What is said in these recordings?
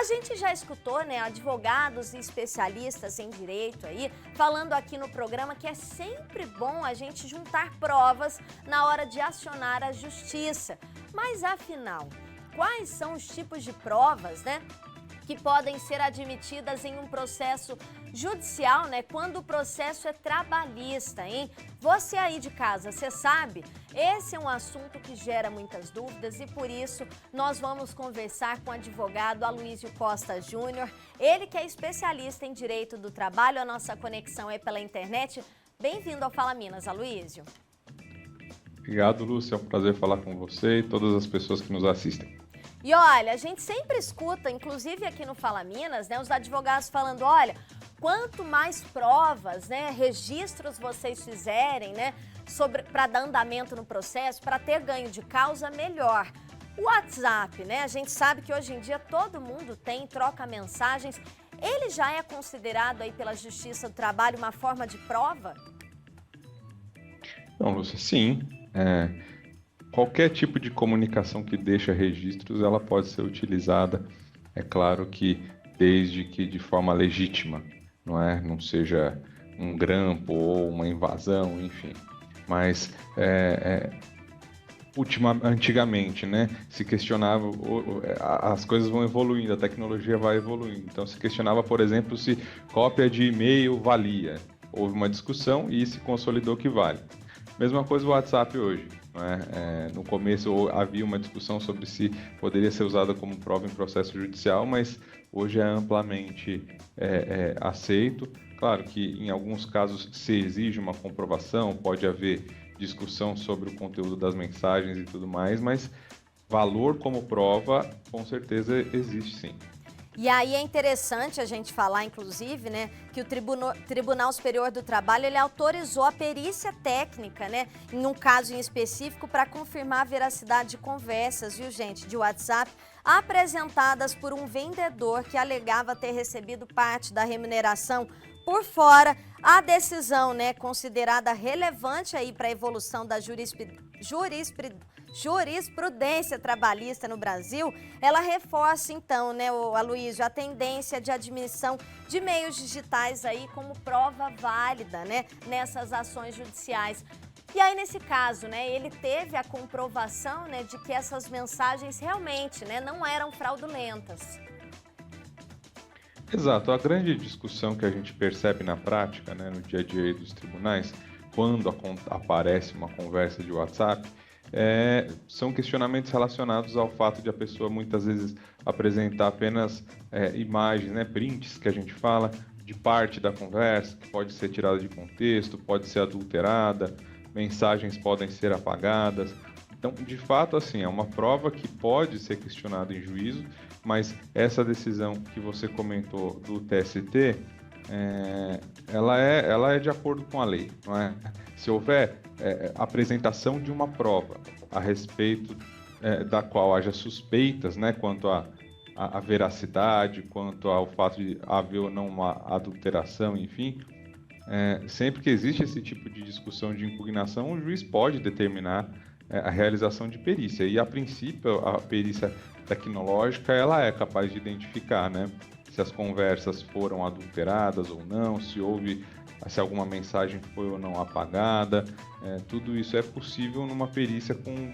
A gente já escutou, né, advogados e especialistas em direito aí, falando aqui no programa que é sempre bom a gente juntar provas na hora de acionar a justiça. Mas afinal, quais são os tipos de provas, né, que podem ser admitidas em um processo judicial, né, quando o processo é trabalhista, hein? Você aí de casa, você sabe? Esse é um assunto que gera muitas dúvidas e por isso nós vamos conversar com o advogado Aloísio Costa Júnior, ele que é especialista em direito do trabalho, a nossa conexão é pela internet. Bem-vindo ao Fala Minas, Aloísio. Obrigado, Lúcia, é um prazer falar com você e todas as pessoas que nos assistem. E olha, a gente sempre escuta, inclusive aqui no Fala Minas, né, os advogados falando, olha, quanto mais provas, né, registros vocês fizerem, né, para dar andamento no processo, para ter ganho de causa, melhor. O WhatsApp, né, a gente sabe que hoje em dia todo mundo tem, troca mensagens, ele já é considerado aí pela Justiça do Trabalho uma forma de prova? Não, Lúcia, sim. Qualquer tipo de comunicação que deixa registros, ela pode ser utilizada, é claro que desde que de forma legítima, não seja um grampo ou uma invasão, enfim. Mas antigamente, né, se questionava, as coisas vão evoluindo, a tecnologia vai evoluindo. Então se questionava, por exemplo, se cópia de e-mail valia. Houve uma discussão e se consolidou que vale. Mesma coisa o WhatsApp hoje. No começo havia uma discussão sobre se poderia ser usada como prova em processo judicial, mas hoje é amplamente aceito. Claro que em alguns casos se exige uma comprovação, pode haver discussão sobre o conteúdo das mensagens e tudo mais, mas valor como prova com certeza existe sim. E aí é interessante a gente falar, inclusive, né, que o Tribunal Superior do Trabalho, ele autorizou a perícia técnica, né, em um caso em específico, para confirmar a veracidade de conversas, viu, gente, de WhatsApp, apresentadas por um vendedor que alegava ter recebido parte da remuneração por fora. A decisão, né, considerada relevante aí para a evolução da jurisprudência trabalhista no Brasil, ela reforça então, né, Aloísio, a tendência de admissão de meios digitais aí como prova válida, né, nessas ações judiciais. E aí nesse caso, né, ele teve a comprovação, né, de que essas mensagens realmente, né, não eram fraudulentas. Exato, a grande discussão que a gente percebe na prática, né, no dia a dia dos tribunais, quando aparece uma conversa de WhatsApp, são questionamentos relacionados ao fato de a pessoa muitas vezes apresentar apenas imagens, né, prints que a gente fala, de parte da conversa, que pode ser tirada de contexto, pode ser adulterada, mensagens podem ser apagadas. Então, de fato, assim, é uma prova que pode ser questionada em juízo, mas essa decisão que você comentou do TST, ela é de acordo com a lei, não é? Se houver apresentação de uma prova a respeito da qual haja suspeitas, né, quanto à veracidade, quanto ao fato de haver ou não uma adulteração, enfim, sempre que existe esse tipo de discussão de impugnação, o juiz pode determinar a realização de perícia. E, a princípio, a perícia tecnológica ela é capaz de identificar, né, se as conversas foram adulteradas ou não, se alguma mensagem foi ou não apagada. Tudo isso é possível numa perícia com um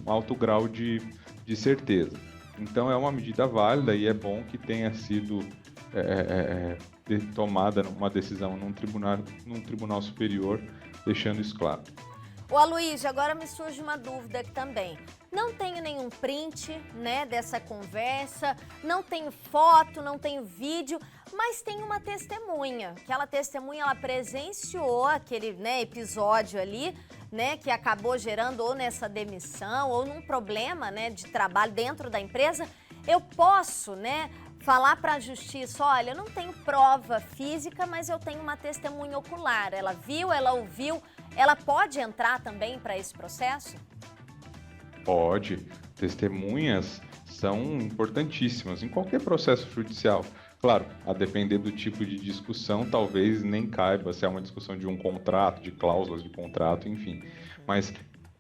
alto grau de certeza. Então, é uma medida válida e é bom que tenha sido tomada uma decisão num tribunal superior, deixando isso claro. Ô Aloísio, agora me surge uma dúvida aqui também. Não tenho nenhum print, né, dessa conversa, não tenho foto, não tenho vídeo, mas tem uma testemunha. Aquela testemunha, ela presenciou aquele, né, episódio ali, né, que acabou gerando ou nessa demissão ou num problema, né, de trabalho dentro da empresa. Eu posso, né, falar para a justiça, olha, eu não tenho prova física, mas eu tenho uma testemunha ocular. Ela viu, ela ouviu, ela pode entrar também para esse processo? Pode. Testemunhas são importantíssimas em qualquer processo judicial. Claro, a depender do tipo de discussão, talvez nem caiba se é uma discussão de um contrato, de cláusulas de contrato, enfim. Mas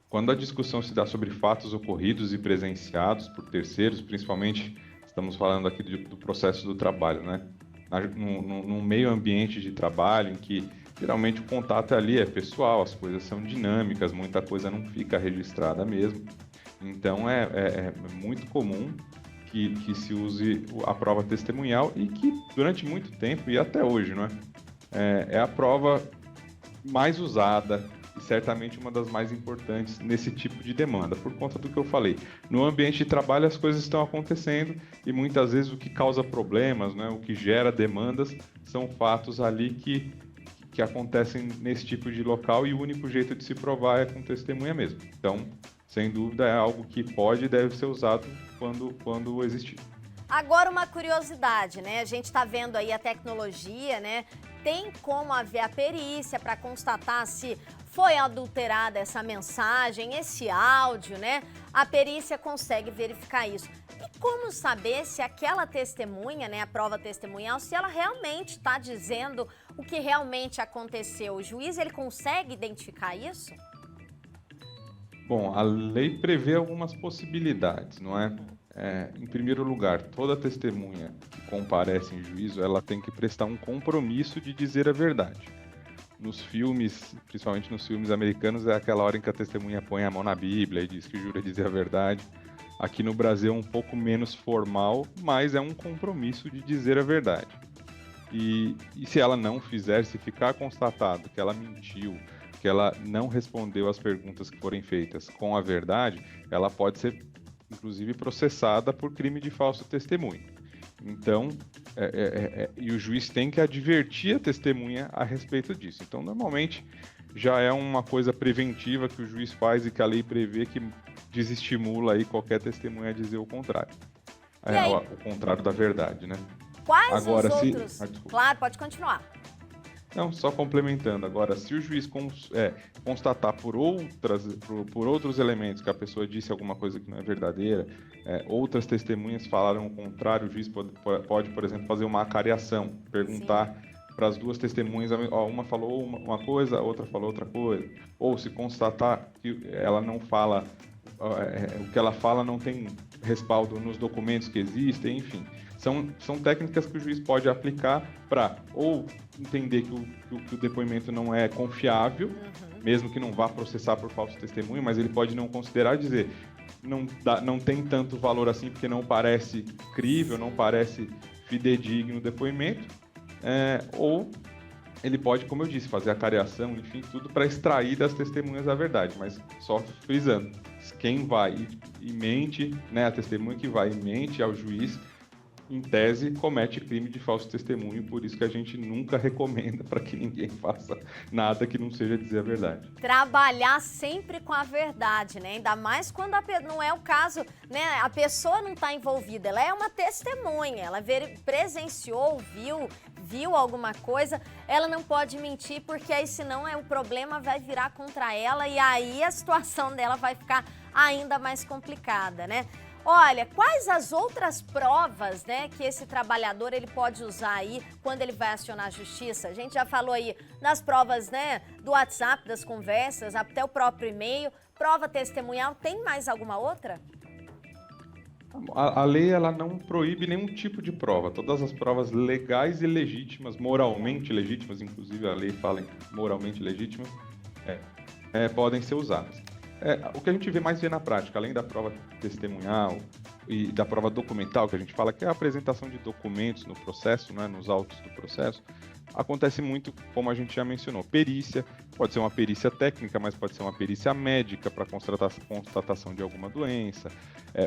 quando a discussão se dá sobre fatos ocorridos e presenciados por terceiros, principalmente Estamos falando aqui do processo do trabalho, né? Num meio ambiente de trabalho em que geralmente o contato ali é pessoal, as coisas são dinâmicas, muita coisa não fica registrada mesmo. Então é muito comum que se use a prova testemunhal e que durante muito tempo, e até hoje, não é? É a prova mais usada e certamente uma das mais importantes nesse tipo de demanda, por conta do que eu falei. No ambiente de trabalho as coisas estão acontecendo e muitas vezes o que causa problemas, né, o que gera demandas, são fatos ali que acontecem nesse tipo de local e o único jeito de se provar é com testemunha mesmo. Então, sem dúvida, é algo que pode e deve ser usado quando existir. Agora uma curiosidade, né? A gente está vendo aí a tecnologia, né? Tem como haver a perícia para constatar se foi adulterada essa mensagem, esse áudio, né? A perícia consegue verificar isso. E como saber se aquela testemunha, né, a prova testemunhal, se ela realmente está dizendo o que realmente aconteceu? O juiz, ele consegue identificar isso? Bom, a lei prevê algumas possibilidades, não é? Em primeiro lugar, toda testemunha que comparece em juízo, ela tem que prestar um compromisso de dizer a verdade. Nos filmes, principalmente nos filmes americanos, é aquela hora em que a testemunha põe a mão na Bíblia e diz que jura dizer a verdade. Aqui no Brasil é um pouco menos formal, mas é um compromisso de dizer a verdade. E se ela não fizer, se ficar constatado que ela mentiu, que ela não respondeu às perguntas que forem feitas com a verdade, ela pode ser, inclusive, processada por crime de falso testemunho. Então, e o juiz tem que advertir a testemunha a respeito disso. Então, normalmente, já é uma coisa preventiva que o juiz faz e que a lei prevê que desestimula aí qualquer testemunha a dizer o contrário. O contrário da verdade, né? Quais os outros? Claro, pode continuar. Não, só complementando. Agora, se o juiz constatar por outros elementos que a pessoa disse alguma coisa que não é verdadeira, outras testemunhas falaram o contrário, o juiz pode, por exemplo, fazer uma acariação, perguntar para as duas testemunhas, uma falou uma coisa, a outra falou outra coisa. Ou se constatar que ela não fala, o que ela fala não tem respaldo nos documentos que existem, enfim. São técnicas que o juiz pode aplicar para ou entender que o depoimento não é confiável, mesmo que não vá processar por falso testemunho, mas ele pode não considerar e dizer não tem tanto valor assim porque não parece crível, não parece fidedigno o depoimento, ou ele pode, como eu disse, fazer a cariação, enfim, tudo para extrair das testemunhas a verdade, mas só frisando, quem vai e mente, né, a testemunha que vai e mente ao juiz, em tese, comete crime de falso testemunho, por isso que a gente nunca recomenda para que ninguém faça nada que não seja dizer a verdade. Trabalhar sempre com a verdade, né? Ainda mais quando não é o caso, né? A pessoa não está envolvida, ela é uma testemunha, ela presenciou, viu alguma coisa, ela não pode mentir, porque aí senão o problema vai virar contra ela e aí a situação dela vai ficar ainda mais complicada, né? Olha, quais as outras provas, né, que esse trabalhador ele pode usar aí quando ele vai acionar a justiça? A gente já falou aí das provas, né, do WhatsApp, das conversas, até o próprio e-mail. Prova testemunhal, tem mais alguma outra? A lei ela não proíbe nenhum tipo de prova. Todas as provas legais e legítimas, moralmente legítimas, inclusive a lei fala em moralmente legítimas, podem ser usadas. O que a gente mais vê na prática, além da prova testemunhal e da prova documental, que a gente fala que é a apresentação de documentos no processo, né, nos autos do processo, acontece muito, como a gente já mencionou, perícia, pode ser uma perícia técnica, mas pode ser uma perícia médica para constatação de alguma doença,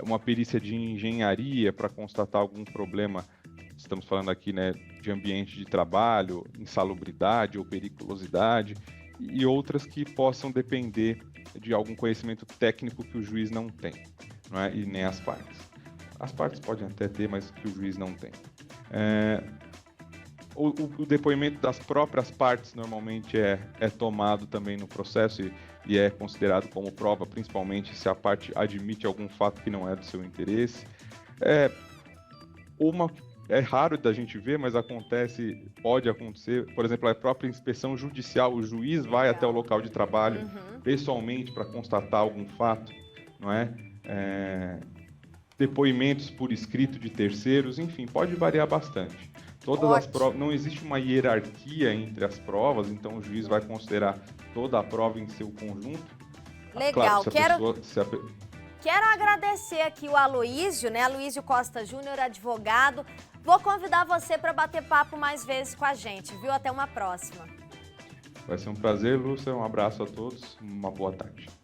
uma perícia de engenharia para constatar algum problema, estamos falando aqui, né, de ambiente de trabalho, insalubridade ou periculosidade, e outras que possam depender de algum conhecimento técnico que o juiz não tem, não é? E nem as partes. As partes podem até ter, mas que o juiz não tem. O depoimento das próprias partes normalmente é tomado também no processo e é considerado como prova, principalmente se a parte admite algum fato que não é do seu interesse. É raro da gente ver, mas pode acontecer, por exemplo, a própria inspeção judicial, o juiz vai até o local de trabalho pessoalmente para constatar algum fato, não é? depoimentos por escrito de terceiros, enfim, pode variar bastante. Todas as provas, não existe uma hierarquia entre as provas, então o juiz vai considerar toda a prova em seu conjunto. Legal, Claro, quero agradecer aqui o Aloísio, né? Aloísio Costa Júnior, advogado. Vou convidar você para bater papo mais vezes com a gente, viu? Até uma próxima. Vai ser um prazer, Lúcia. Um abraço a todos. Uma boa tarde.